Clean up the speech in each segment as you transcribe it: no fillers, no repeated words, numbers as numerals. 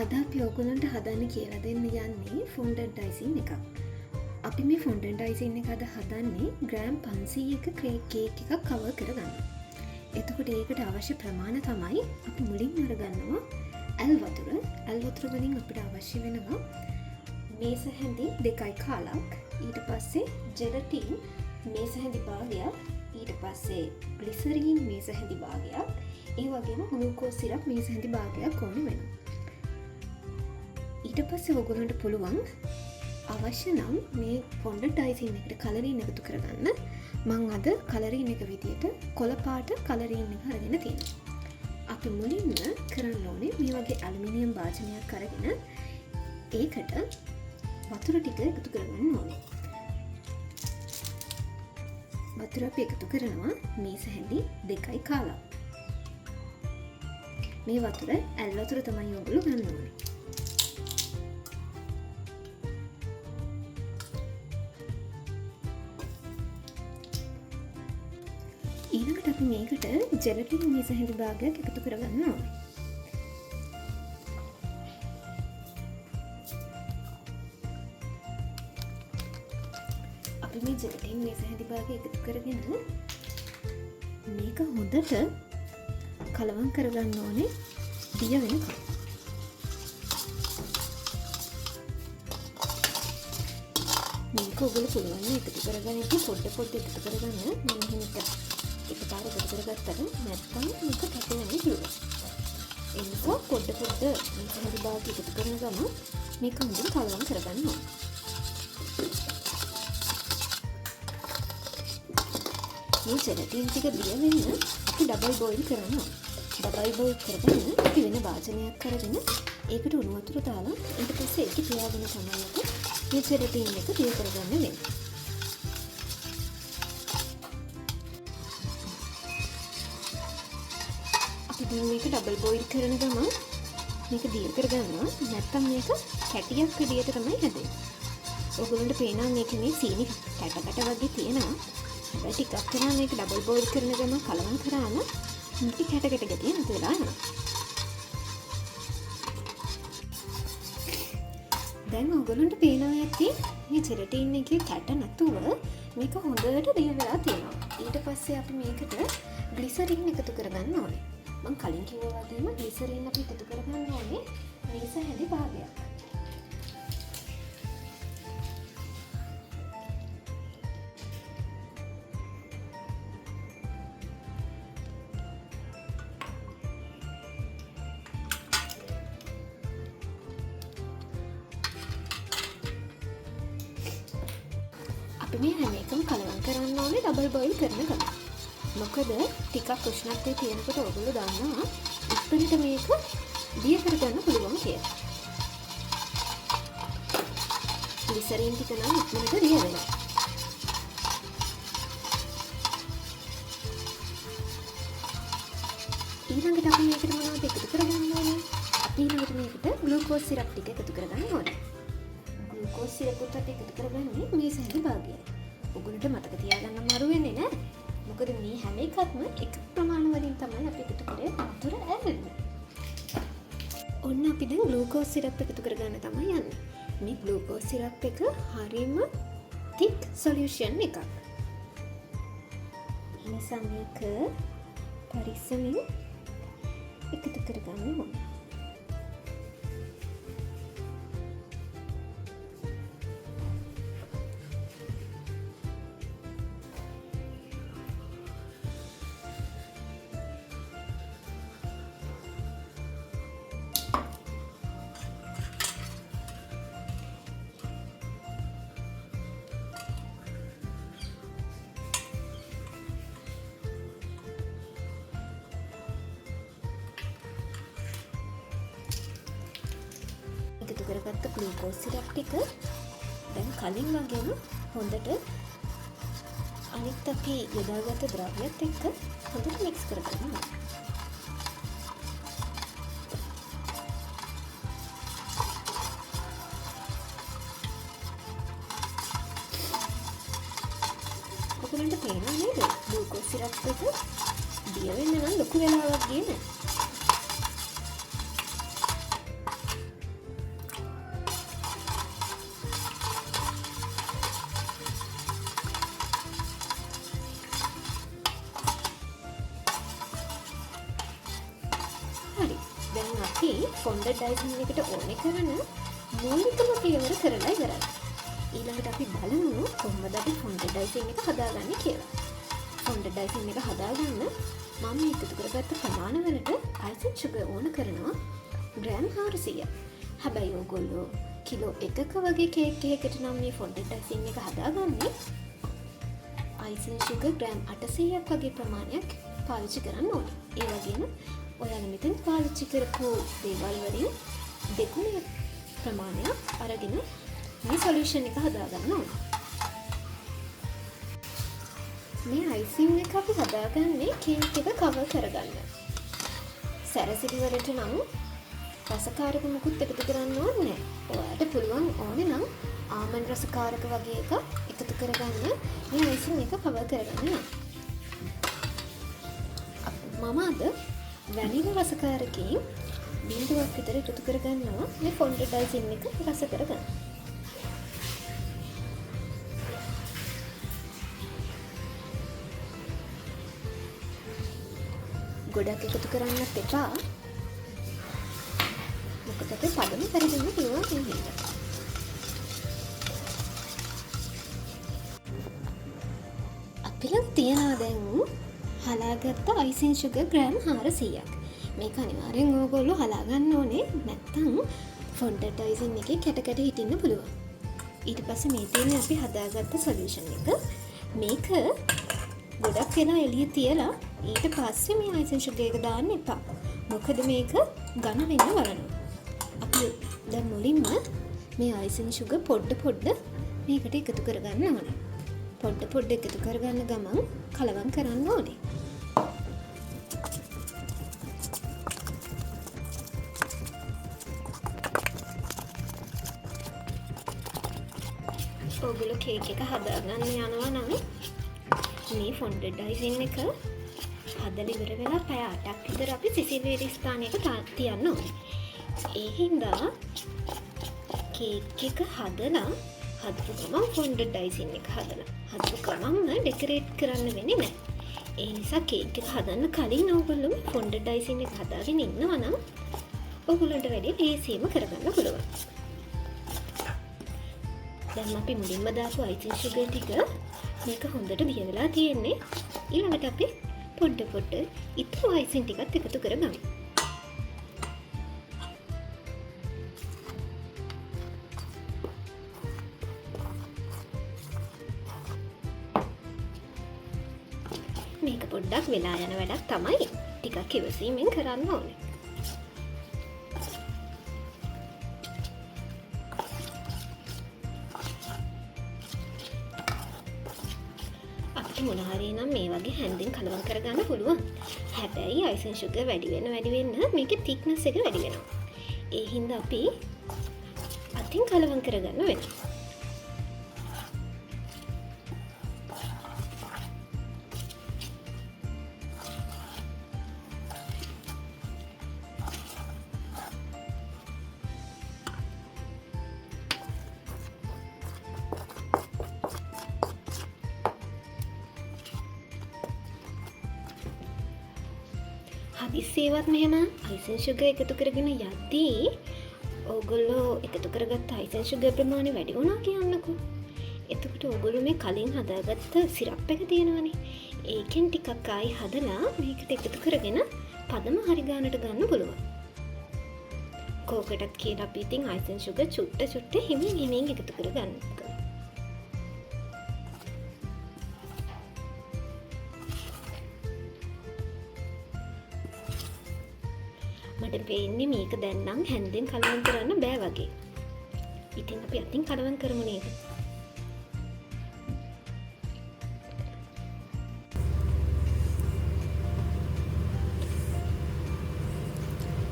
අද අපි ඔයගොල්ලන්ට හදන්න කියලා දෙන්න යන්නේ ෆොන්ඩන්ට් අයිසින් එකක්. අපි මේ ෆොන්ඩන්ට් අයිසින් එක අද හදන්නේ ග්‍රෑම් 500ක කේක් එකක් කවර් කරගන්න. එතකොට ඒකට අවශ්‍ය ප්‍රමාණය තමයි අපි මුලින් අරගන්නවා ඇල් වතුර. ඇල් වතුර වලින් අපිට අවශ්‍ය වෙනවා මේස හැඳි 2යි කාලක්, ඊට පස්සේ ජෙලටින් මේස හැඳි භාගයක්, ඊට පස්සේ ග්ලිසරීන් මේස හැඳි භාගයක්, ඒ වගේම ග්ලූකෝස් සිරප් මේස හැඳි භාගයක් ඕනේ වෙනවා. ඊට පස්සේ ඔයගොල්ලන්ට පුළුවන් අවශ්‍ය නම් මේ ෆොන්ඩන්ට් අයිසින් එකට කලරින් එකතු කරගන්න. මං අද කලරින් එක විදියට කොළ පාට කලරින් එක අරගෙන තියෙනවා. අපි මුලින්ම කරන්න ඕනේ මේ වගේ ඇලුමිනියම් භාජනයක් අරගෙන ඒකට වතුර ටික එකතු කරගන්න ඕනේ. වතුර අපි එකතු කරනවා මේස හැඳි 2යි කාලක්. මේ වතුර ඇල් වතුර තමයි ඔයගොල්ලෝ ගන්න ඕනේ. ඊළඟට අපි මේකට ජෙලටින් මේස හැඳි භාගයක් එකතු කරගන්න ඕනේ. අපි මේ ජෙලටින් මේස හැඳි භාගය එකතු කරගෙන මේක හොඳට කලවම් කරගන්න ඕනේ දිය වෙනකම්. මේක ඔයගොල්ලෝ පුළුවන් එකතු කරගන්න ඉතින් පොඩ එකතු කරගන්න. මම එහෙම එකපාර එකතු කරගත්තට නැත්නම් මේක කැපෙන්න පුළුවන්. ඒ නිසා පොඩ මේක හරි භාගය එකතු කරන ගමන් මේක හොඳට කලවම් කරගන්න ඕනේ. මේ ජෙලටින් ටික දිය වෙන්න අපි ඩබල් බොයිල් කරනවා. ඩබල් බොයිල් කරගෙන අපි වෙන වාජනයක් කරගෙන ඒකට උණු වතුර දාලා ඊට පස්සේ ඒක තියාගෙන තමයි අපි මේ ජෙලටින් එක දිය කරගන්න වෙන්නේ. මේක ඩබල් බොයිල් කරන ගමන් මේක දිය කරගන්නවා. නැත්තම් මේක කැටියක් විදියට තමයි හැදෙන්නේ. ඔයගොල්ලන්ට පේනවා මේක මේ සීනි කැට වගේ තියෙනවා. හැබැයි ටිකක් කරා මේක ඩබල් බොයිල් කරන ගමන් කලවම් කරාම මේක කැට ගැටිය නැති වෙලා යනවා. දැන් ඔයගොල්ලන්ට පේනවා ඇති මේ ජෙලටින් එකේ කැට නැතුව මේක හොඳට දිය වෙලා තියෙනවා. ඊට පස්සේ අපි මේකට ග්ලිසරින් එකතු කරගන්න ඕනේ. මම කලින් කිව්වා වගේම ග්ලිසරින් අපි එකතු කරගන්න ඕනේ මේස හැඳි භාගයක්. අපි මේ හැම එකම කලවම් කරන්න ඕනේ ඩබල් බොයිල් කරන ගමන්. මොකද ටිකක් උෂ්ණත්වයේ තියෙනකොට ඔයගොල්ලෝ දන්නවා ඉක්මනට මේක දිය කරගන්න පුළුවන් කියලා. ග්ලිසරින් ටික නම් ඉක්මනට දිය වෙනවා. ඊළඟට අපි මේකට මොනවද එකතු කරගන්න ඕනේ? අපි ඊළඟට මේකට ග්ලූකෝස් සිරප් ටික එකතු කරගන්න ඕනේ. ග්ලූකෝස් සිරප් එකතු කරගන්නේ මේස හැඳි භාගයයි. ඔයගොල්ලන්ට මතක තියාගන්න අමාරු වෙන්නේ නැහැ. මොකද මේ හැම එකක්ම එක ප්‍රමාණ වලින් තමයි අපි එකතු කරේ වතුර ඇල්ලන්නේ. ඔන්න අපි දැන් ග්ලූකෝස් සිරප් එකතු කරගන්න තමයි යන්නේ. මේ ග්ලූකෝස් සිරප් එක හරියම thick solution එකක්. ඒ නිසා මේක පරිස්සමින් එකතු කරගන්න ඕනේ. එකතු කරගත්ත ග්ලූකෝස් සිරප් ටික දැන් කලින් වගේම හොඳට අනිත් අපි යොදාගත්ත ද්‍රව්‍යත් එක්ක හොඳට මික්ස් කරගන්නවා. ඔයගොල්ලන්ට පේනවා නේද? ග්ලූකෝස් සිරප් එක දිය වෙන්න නම් ලොකු වෙලාවක් ගියේ නැහැ. අපි ෆොන්ඩඩ් අයිසින් එකට ඕනේ කරන මූලිකම පියවර කරලා ඉවරයි. ඊළඟට අපි බලමු කොහොමද අපි ෆොන්ඩඩ් අයිසින් එක හදාගන්නේ කියලා. ෆොන්ඩඩ් අයිසින් එක හදාගන්න මම එකතු කරගත්ත ප්‍රමාණ වලට අයිසින් සුගර් ඕන කරනවා ග්‍රෑම් 400. හැබැයි ඔයගොල්ලෝ කිලෝ 1ක වගේ කේක් එකකට නම් මේ ෆොන්ඩඩ් අයිසින් එක හදාගන්නේ අයිසින් සුගර් ග්‍රෑම් 800ක් වගේ ප්‍රමාණයක් පාවිච්චි කරන්න ඕනේ. ඒ වගේම ඔයාලා මෙතන පාවිච්චි කරපු දේවල් වලින් දෙගුණයක් ප්‍රමාණයක් අරගෙන මේ සොලියුෂන් එක හදාගන්න ඕනේ. මේ අයිසින් එක අපි හදාගන්නේ කේක් එක කවර් කරගන්න. සැරසිලි වලට නම් රසකාරක මුකුත් එකතු කරන්න ඕනේ නැහැ. ඔයාලට පුළුවන් ඕනේ නම් ආමන්ඩ් රසකාරක වගේ එකක් එකතු කරගන්න මේ අයිසින් එක කවර් කරගන්න නම්. මම අද වැනිලා රසකාරකයෙන් බිඳුවක් විතර එකතු කරගන්නවා මේ ෆොන්ඩඩ් අයිසින් එක රස කරගන්න. ගොඩක් එකතු කරන්නත් එපා. මොකද අපි පදම කරගන්න පුළුවන් හින්දා. අපි ළඟ තියනවා දැන් හලාගත්ත අයිසින් සුගර් ග්‍රෑම් 400ක්. මේක අනිවාර්යෙන් ඕගොල්ලෝ හලා ගන්න ඕනේ. නැත්තම් ෆොන්ඩඩ් අයිසින් එකේ කැට කැට හිටින්න පුළුවන්. ඊට පස්සේ මේ තියෙන්නේ අපි හදාගත්ත සොලියුෂන් එක. මේක ගොඩක් වෙලා එළිය තියලා ඊට පස්සේ මේ අයිසින් සුගර් එක දාන්න එපා. මොකද මේක ඝන වෙන්න වරනවා. අපි දැන් මුලින්ම මේ අයිසින් සුගර් පොඩ මේකට එකතු කරගන්න ඕනේ. පොඩ එකතු කරගන්න ගමන් කලවම් කරන්න ඕනේ. ඔයගොල්ලෝ කේක් එක හදාගන්න යනවා නම් මේ ෆොන්ඩඩ් අයිසින් එක හදලා ඉවර වෙලා පැය 8ක් විතර අපි සිසිල් ස්ථානයක තියන්න ඕනේ. ඒ හින්දා කේක් එක හදලා හදපු ගමන් ෆොන්ඩඩ් අයිසින් එක හදපු ගමන්ම ඩෙකොරේට් කරන්න වෙන්නේ නැහැ. ඒ නිසා කේක් එක හදන්න කලින් ඔයගොල්ලෝ ෆොන්ඩඩ් අයිසින් එක හදාගෙන ඉන්නවා නම් ඔයගොල්ලන්ට වැඩි ලේසියෙන්ම කරගන්න පුළුවන්. දැන් අපි මුලින්ම දාපු අයිසින් සුගර් ටික මේක හොඳට දිය වෙලා තියෙන්නේ. ඊළඟට අපි පොඩ ඉතුරු අයිසින් ටිකත් එකතු කරගමු. මේක පොඩ්ඩක් වෙලා යන වැඩක් තමයි. ටිකක් ඉවසීමෙන් කරන්න ඕනේ. මොනහරි නම් මේ වගේ හැන්දින් කලවම් කරගන්න පුළුවන්. හැබැයි අයිසින් සුගර් වැඩි වෙන්න මේකේ thickness එක වැඩි වෙනවා. ඒ හින්දා අපි අතින් කලවම් කරගන්න වෙනවා. හදිස්සියවත් මෙහෙම අයිසින් සුගර් එකතු කරගෙන යද්දී ඕගොල්ලෝ එකතු කරගත්ත අයිසින් සුගර් ප්‍රමාණය වැඩි වුණා කියන්නකෝ. එතකොට ඕගොල්ලෝ මේ කලින් හදාගත්ත සිරප් එක තියෙනවනේ. ඒකෙන් ටිකක් ආයි හදලා මේකට එකතු කරගෙන පදම හරි ගන්නට ගන්න පුළුවන්. කෝකටත් කියලා අපි ඉතින් අයිසින් සුගර් චුට්ට හිමින් එකතු කරගන්න. මට පේන්නේ මේක දැන් නම් හැන්දෙන් කලවම් කරන්න බෑ වගේ. ඉතින් අපි අතින් කලවම් කරමු නේද?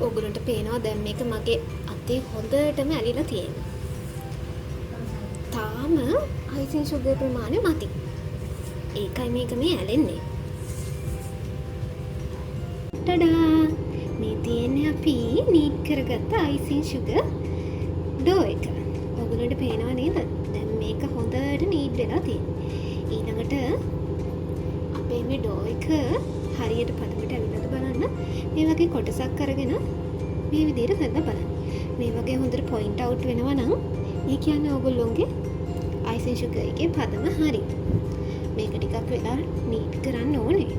ඕගොල්ලන්ට පේනවා දැන් මේක මගේ අතේ හොඳටම ඇලිලා තියෙනවා. තාම අයිසින් සුගර් ප්‍රමාණය මදි. ඒකයි මේක මේ ඇලෙන්නේ. ටඩා! මේ තියෙන්නේ අපි නීට් කරගත්ත අයිසින් සුගර් ඩෝ එක. ඔයගොල්ලන්ට පේනව නේද? දැන් මේක හොඳට නීට් වෙලා තියෙන්නේ. ඊළඟට අපේ මේ ඩෝ එක හරියට පදමට ඇවිල්ලාද බලන්න. මේ වගේ කොටසක් අරගෙන මේ විදිහට කරලා බලන්න. මේ වගේ හොඳට පොයින්ට් අවුට් වෙනවා නම් ඒ කියන්නේ ඕගොල්ලෝගේ අයිසින් සුගර් එකේ පදම හරි. මේක ටිකක් වෙලා නීට් කරන්න ඕනේ.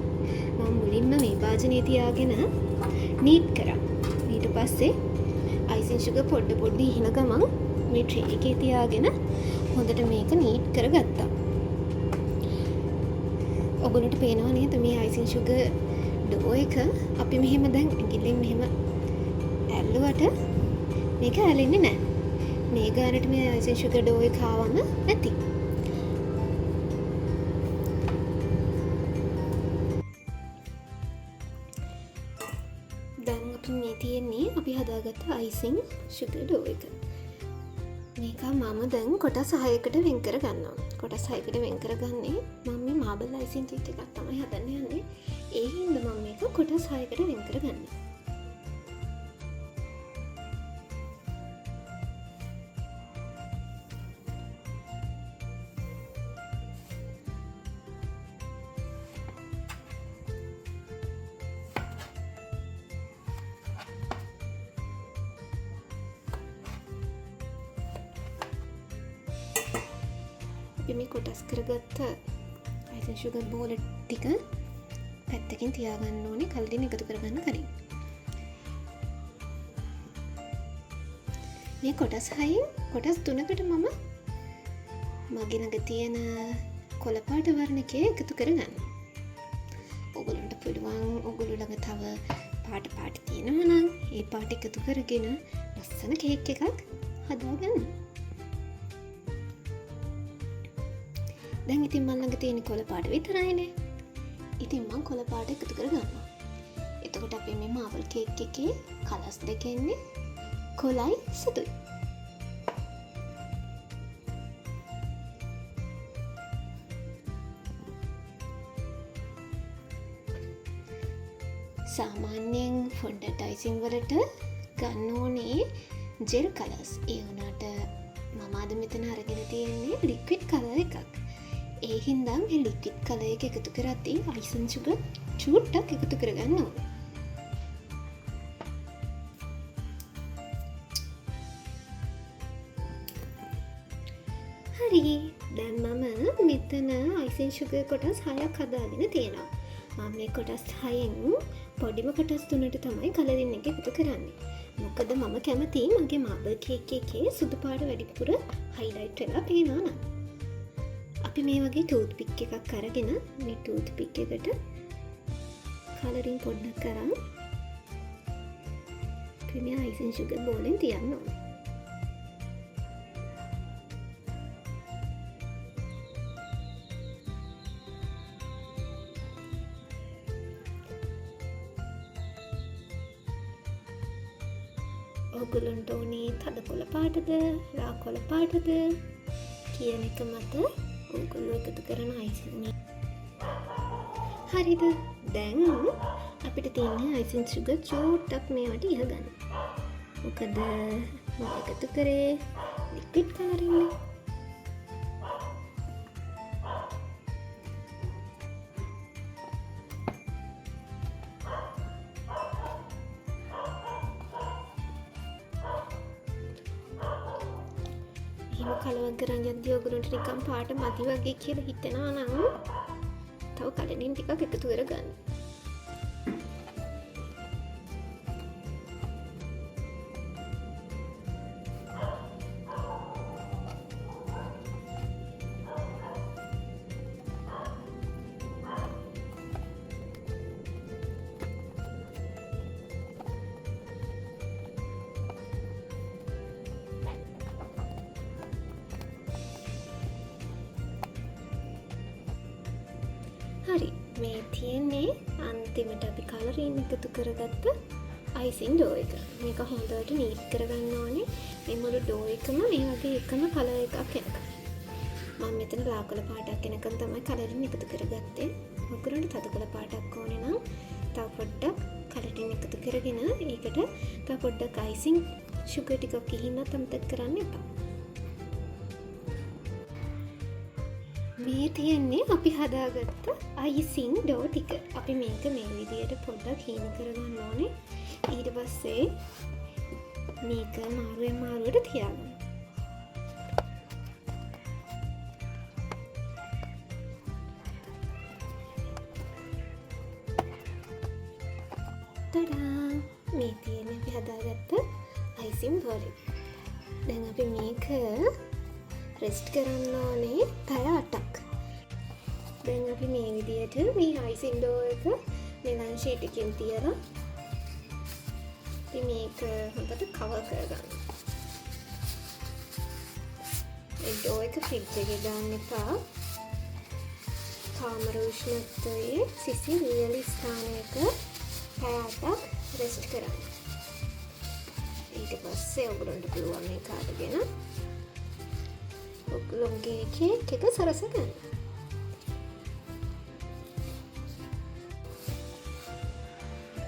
මම මුලින්ම මේ භාජනයේ තියාගෙන නීට් කරා. ඊට පස්සේ අයිසින් සුගර් පොඩ්ඩ ඉහළ ගමන් මේ ට්‍රේ එකේ තියාගෙන හොඳට මේක නීට් කරගත්තා. ඔගොල්ලන්ට පේනවා නේද මේ අයිසින් සුගර් ඩෝ එක අපි මෙහෙම දැන් ඇඟිල්ලෙන් මෙහෙම ඇල්ලුවට මේක ඇලෙන්නේ නැහැ. මේ ගානට මේ අයිසින් සුගර් ඩෝ එක ආවම ඇති. දැන් අපි මේ තියෙන්නේ අපි හදාගත්ත අයිසින් සුගර් ඩෝ එක. මේක මම දැන් කොටස් 6කට වෙන් කර ගන්නවා. කොටස් 6කට වෙන් කරගන්නේ මම මේ මාබල් අයිසින් ටික එකක් තමයි හදන්න යන්නේ. ඒ හින්දා මම මේක කොටස් 6කට වෙන් කරගන්නවා. මේ කොටස් කරගත්ත අයිසින් සුගර් බෝල ටික පැත්තකින් තියාගන්න ඕනේ කලින් එකතු කරගන්න කලින්. මේ කොටස් 6න් කොටස් 3කට මම මගේ ළඟ තියෙන කොළ පාට වර්ණකය එකතු කරගන්න. ඔයගොල්ලන්ට පුළුවන් ඔයගොල්ලෝ ළඟ තව පාට තියෙනවා නම් ඒ පාට එකතු කරගෙන ලස්සන කේක් එකක් හදාගන්න. දැන් ඉතින් මම ළඟ තියෙන කොළ පාට විතරයිනේ. ඉතින් මම කොළ පාට එකතු කරගන්නවා. එතකොට අපි මේ මාබල් කේක් එකේ කලර්ස් දෙක එන්නේ කොළයි සතුයි. සාමාන්‍යයෙන් ෆොන්ඩන්ට් අයිසින් වලට ගන්න ඕනේ ජෙල් කලර්ස්. ඒ වුණාට මම අද මෙතන අරගෙන තියෙන්නේ ලික්විඩ් කලර් එකක්. ඒ හින්දා මේ ලික්විඩ් කලර් එක එකතු කරද්දී අයිසින් සුගර් චූට්ටක් එකතු කරගන්න ඕනේ. හරි. දැන් මම මෙතන අයිසින් සුගර් කොටස් 6ක් හදාගෙන තියෙනවා. මම මේ කොටස් 6න් පොඩිම කොටස් 3ට තමයි කලරින් එක එකතු කරන්නේ. මොකද මම කැමති මගේ මාබල් කේක් එකේ සුදු පාට වැඩිපුර හයිලයිට් වෙලා පේනවා නම්. අපි මේ වගේ ටූත් පික් එකක් අරගෙන මේ ටූත් පික් එකට කලරින් පොඩ්ඩක් කරන් අපි මේ අයිසින් සුගර් බෝලෙන් තියන්න ඕනේ. ඔයගොල්ලන්ට ඕනේ තද කොළ පාටද රා කොළ පාටද කියන එක මත ඔයගොල්ලෝ එකතු කරන අයිසින්. හරිද? දැන් අපිට තියෙන්නේ අයිසින් සුගර් චූට්ටක් මේවට ඉහගන්න. මොකද මම එකතු කරේ ලික්විඩ් කලරින්නේ. කලවම් කරන් යද්දී ඔයගොල්ලන්ට නිකන් පාට මදි වගේ කියලා හිතෙනවා නම් තව කලරින් ටිකක් එකතු කරගන්න. හරි, මේ තියෙන්නේ අන්තිමට අපි කලරින් එකතු කරගත්ත අයිසින් ඩෝ එක. මේක හොඳට නීට් කරගන්න ඕනේ. මේ මුළු ඩෝ එකම මේ වගේ එකම කලර් එකක් එනකම්. මම මෙතන රා කොළ පාටක් එනකම් තමයි කලරින් එකතු කරගත්තේ. ඔයගොල්ලන්ට තද කොළ පාටක් ඕනේ නම් තව පොඩ්ඩක් කලරින් එකතු කරගෙන ඒකට තව පොඩ්ඩක් අයිසින් සුගර් ටිකක් ගිහින්නත් අමතක කරන්න එපා. මේ තියෙන්නේ අපි හදාගත්ත අයිසින් ඩෝ ටික. අපි මේක මේ විදියට පොඩ්ඩක් හීන කරගන්න ඕනේ. ඊට පස්සේ මේක මාරුවෙන් මාරුවට තියාගන්න. ටඩා! මේ තියෙන අපි හදාගත්ත අයිසින් බෝලි. දැන් අපි මේක රෙස්ට් කරන්න ඕනේ පැය 8ක්. දැන් අපි මේ විදියට මේ අයිසින් ඩෝ එක මෙලන් ෂීට් එකකින් තියලා අපි මේක හොඳට කවර් කරගන්න. ඒ ඩෝ එක ෆ්‍රිජ් එකේ දාන්න එපා. කාමර උෂ්ණත්වයේ සිසි වියලි ස්ථානයක පැය 8ක් රෙස්ට් කරන්න. ඊට පස්සේ ඔයගොල්ලන්ට පුළුවන් මේක අරගෙන ඔයගොල්ලෝගේ කේක් එක සරස ගන්න.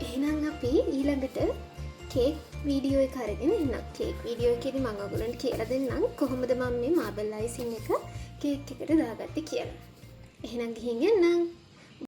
එහෙනම් අපි ඊළඟට කේක් වීඩියෝ එක අරගෙන එන්නම්. කේක් වීඩියෝ එකේදී මම ඔයගොල්ලන්ට කියලා දෙන්නම් කොහොමද මම මේ මාබල් අයිසින් එක කේක් එකට දාගත්තේ කියලා. එහෙනම් ගිහින් එන්නම්.